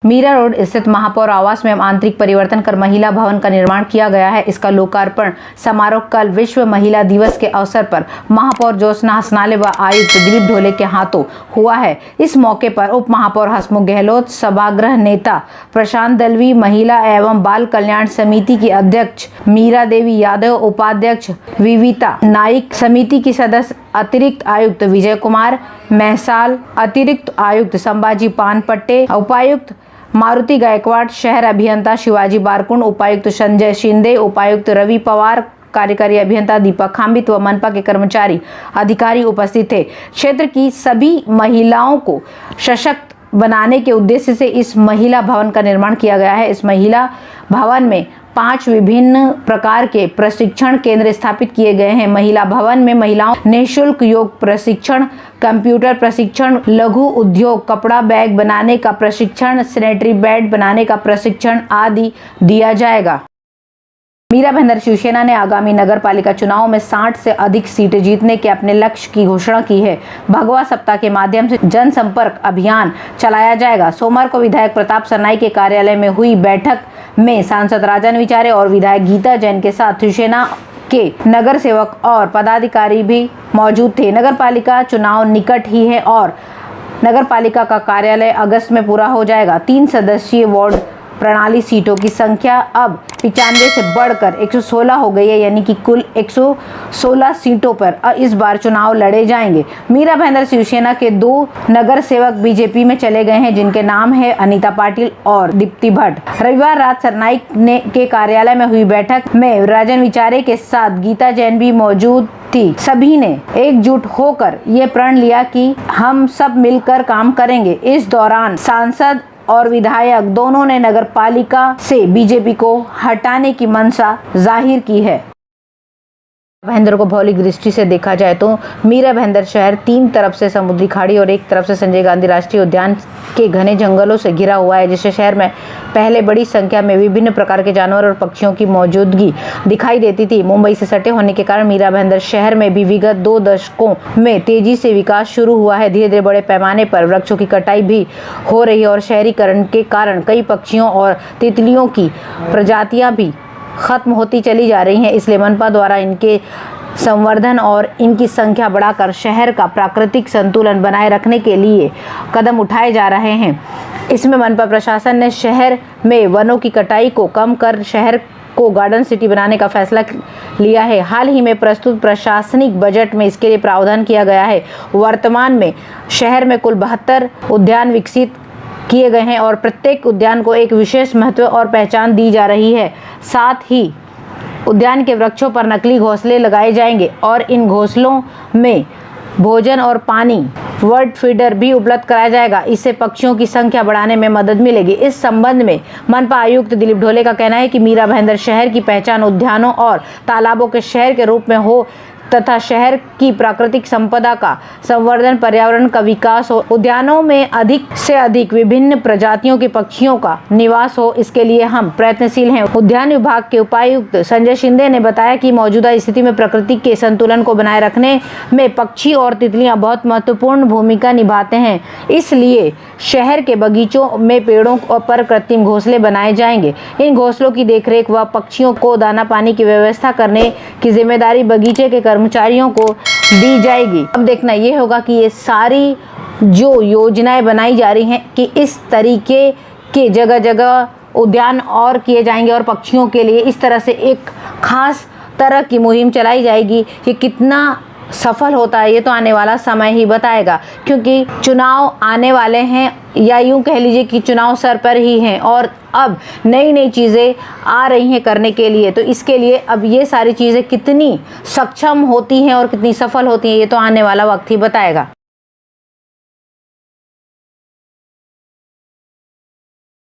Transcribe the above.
Meera road स्थित महापौर आवास में आंतरिक परिवर्तन कर महिला भवन का निर्माण किया गया है। इसका लोकार्पण समारोह कल विश्व महिला दिवस के अवसर पर महापौर ज्योत्सना हसनाले व आयुक्त दिलीप ढोले के हाथों हुआ है। इस मौके पर उप महापौर हसमुख गहलोत, सभागृह नेता प्रशांत दलवी, महिला एवं बाल कल्याण समिति की अध्यक्ष मीरा देवी यादव, उपाध्यक्ष विविता नाइक, समिति की सदस्य अतिरिक्त आयुक्त विजय कुमार महसाल, अतिरिक्त आयुक्त संभाजी पानपट्टे, उपायुक्त मारुति गायकवाड़, शहर अभियंता शिवाजी बारकुंड, उपायुक्त संजय शिंदे, उपायुक्त रवि पवार, कार्यकारी अभियंता दीपक खांबित व मनपा के कर्मचारी अधिकारी उपस्थित थे। क्षेत्र की सभी महिलाओं को सशक्त बनाने के उद्देश्य से इस महिला भवन का निर्माण किया गया है। इस महिला भवन में 5 विभिन्न प्रकार के प्रशिक्षण केंद्र स्थापित किए गए हैं। महिला भवन में महिलाओं निःशुल्क योग प्रशिक्षण, कंप्यूटर प्रशिक्षण, लघु उद्योग, कपड़ा बैग बनाने का प्रशिक्षण, सैनिटरी पैड बनाने का प्रशिक्षण आदि दिया जाएगा। मीरा भाईंदर शिवसेना ने आगामी नगर पालिका चुनाव में 60 से अधिक सीटें जीतने के अपने लक्ष्य की घोषणा की है। भगवा सप्ताह के माध्यम से जनसंपर्क अभियान चलाया जाएगा। सोमवार को विधायक प्रताप सरनाईक के कार्यालय में हुई बैठक में सांसद राजन विचारे और विधायक गीता जैन के साथ शिवसेना के नगर सेवक और पदाधिकारी भी मौजूद थे। नगर पालिका चुनाव निकट ही है और नगर पालिका का कार्यालय अगस्त में पूरा हो जाएगा। 3 सदस्यीय वार्ड प्रणाली सीटों की संख्या अब 95 से बढ़कर 116 हो गई है, यानी कि कुल 116 सीटों पर इस बार चुनाव लड़े जाएंगे। मीरा भाईंदर शिवसेना के 2 नगर सेवक बीजेपी में चले गए हैं, जिनके नाम है अनीता पाटिल और दीप्ति भट्ट। रविवार रात सरनाईक के कार्यालय में हुई बैठक में राजन विचारे के साथ गीता जैन भी मौजूद थी। सभी ने एकजुट होकर ये प्रण लिया कि हम सब मिलकर काम करेंगे। इस दौरान सांसद और विधायक दोनों ने नगर पालिका से बीजेपी को हटाने की मंशा जाहिर की है। भाईंदर को भौगोलिक दृष्टि से देखा जाए तो मीरा भाईंदर शहर 3 तरफ से समुद्री खाड़ी और एक तरफ से संजय गांधी राष्ट्रीय उद्यान के घने जंगलों से घिरा हुआ है, जिससे शहर में पहले बड़ी संख्या में विभिन्न प्रकार के जानवर और पक्षियों की मौजूदगी दिखाई देती थी। मुंबई से सटे होने के कारण मीरा भाईंदर शहर में भी विगत 2 दशकों में तेजी से विकास शुरू हुआ है। धीरे धीरे बड़े पैमाने पर वृक्षों की कटाई भी हो रही है और शहरीकरण के कारण कई पक्षियों और तितलियों की प्रजातियां भी खत्म होती चली जा रही हैं। इसलिए मनपा द्वारा इनके संवर्धन और इनकी संख्या बढ़ाकर शहर का प्राकृतिक संतुलन बनाए रखने के लिए कदम उठाए जा रहे हैं। इसमें मनपा प्रशासन ने शहर में वनों की कटाई को कम कर शहर को गार्डन सिटी बनाने का फैसला लिया है। हाल ही में प्रस्तुत प्रशासनिक बजट में इसके लिए प्रावधान किया गया है। वर्तमान में शहर में कुल 72 उद्यान विकसित किए गए हैं और प्रत्येक उद्यान को एक विशेष महत्व और पहचान दी जा रही है। साथ ही उद्यान के वृक्षों पर नकली घोंसले लगाए जाएंगे और इन घोंसलों में भोजन और पानी बर्ड फीडर भी उपलब्ध कराया जाएगा। इससे पक्षियों की संख्या बढ़ाने में मदद मिलेगी। इस संबंध में मनपा आयुक्त दिलीप ढोले का कहना है कि मीरा भाईंदर शहर की पहचान उद्यानों और तालाबों के शहर के रूप में हो तथा शहर की प्राकृतिक संपदा का संवर्धन, पर्यावरण का विकास हो, उद्यानों में अधिक से अधिक विभिन्न प्रजातियों के पक्षियों का निवास हो। इसके लिए हम प्रयत्नशील हैं। उद्यान विभाग के उपायुक्त संजय शिंदे ने बताया कि मौजूदा स्थिति में प्रकृति के संतुलन को बनाए रखने में पक्षी और तितलियां बहुत महत्वपूर्ण भूमिका निभाते हैं। इसलिए शहर के बगीचों में पेड़ों पर कृत्रिम घोंसले बनाए जाएंगे। इन घोंसलों की देखरेख व पक्षियों को दाना पानी की व्यवस्था करने की जिम्मेदारी बगीचे के कर्मचारियों को दी जाएगी। अब देखना ये होगा कि ये सारी जो योजनाएं बनाई जा रही हैं कि इस तरीके के जगह जगह उद्यान और किए जाएंगे और पक्षियों के लिए इस तरह से एक खास तरह की मुहिम चलाई जाएगी। ये कितना सफल होता है ये तो आने वाला समय ही बताएगा, क्योंकि चुनाव आने वाले हैं या यूं कह लीजिए कि चुनाव सर पर ही हैं और अब नई नई चीज़ें आ रही हैं करने के लिए। तो इसके लिए अब ये सारी चीज़ें कितनी सक्षम होती हैं और कितनी सफल होती हैं ये तो आने वाला वक्त ही बताएगा।